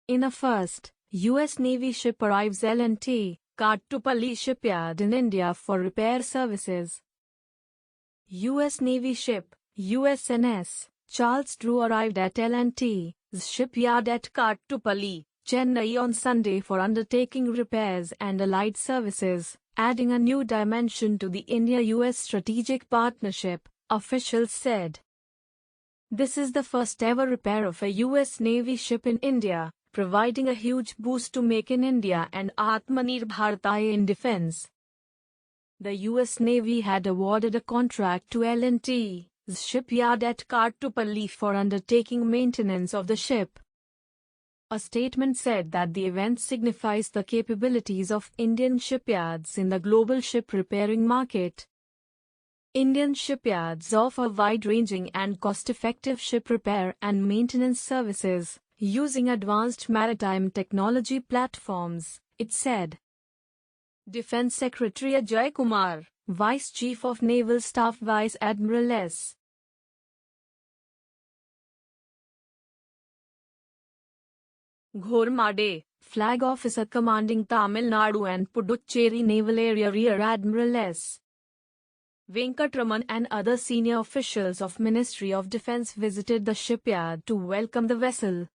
In a first, U.S. Navy ship arrives L&T, Kattupalli shipyard in India for repair services. U.S. Navy ship, USNS, Charles Drew arrived at L&T's shipyard at Kattupalli, Chennai on Sunday for undertaking repairs and allied services, adding a new dimension to the India-US strategic partnership, officials said. This is the first ever repair of a U.S. Navy ship in India, providing a huge boost to Make in India and Atmanirbharta in defense. The U.S. Navy had awarded a contract to L&T's shipyard at Kattupalli for undertaking maintenance of the ship. A statement said that the event signifies the capabilities of Indian shipyards in the global ship repairing market. Indian shipyards offer wide-ranging and cost-effective ship repair and maintenance services, using advanced maritime technology platforms, it said. Defense Secretary Ajay Kumar, Vice Chief of Naval Staff Vice Admiral S. Ghormade, Flag Officer commanding Tamil Nadu and Puducherry Naval Area Rear Admiral S. Venkatraman and other senior officials of Ministry of Defence visited the shipyard to welcome the vessel.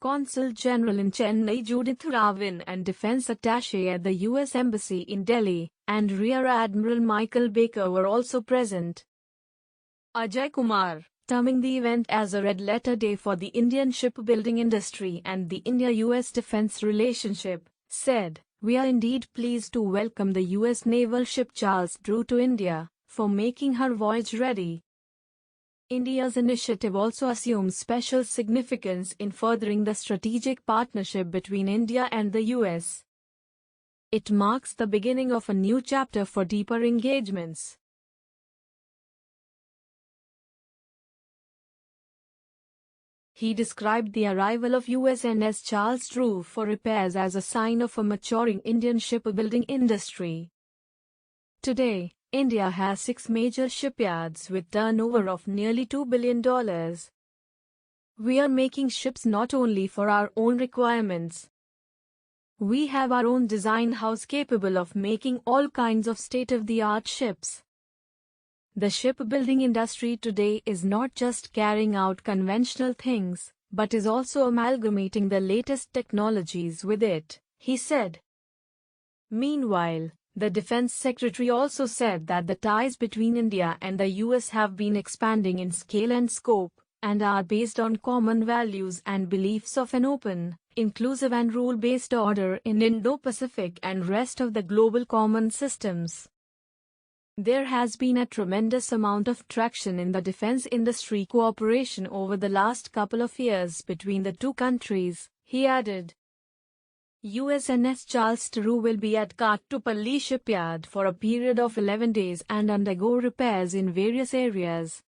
Consul General in Chennai Judith Ravin and Defence Attaché at the U.S. Embassy in Delhi, and Rear Admiral Michael Baker were also present. Ajay Kumar, terming the event as a red-letter day for the Indian shipbuilding industry and the India-US defence relationship, said, "We are indeed pleased to welcome the U.S. naval ship Charles Drew to India, for making her voyage ready." India's initiative also assumes special significance in furthering the strategic partnership between India and the US. It marks the beginning of a new chapter for deeper engagements. He described the arrival of USNS Charles Drew for repairs as a sign of a maturing Indian shipbuilding industry. Today, India has 6 major shipyards with turnover of nearly $2 billion. We are making ships not only for our own requirements. We have our own design house capable of making all kinds of state-of-the-art ships. The shipbuilding industry today is not just carrying out conventional things, but is also amalgamating the latest technologies with it, he said. Meanwhile, the Defense Secretary also said that the ties between India and the US have been expanding in scale and scope, and are based on common values and beliefs of an open, inclusive and rule-based order in Indo-Pacific and rest of the global common systems. There has been a tremendous amount of traction in the defense industry cooperation over the last couple of years between the two countries, he added. USNS Charles Drew will be at Kattupalli shipyard for a period of 11 days and undergo repairs in various areas,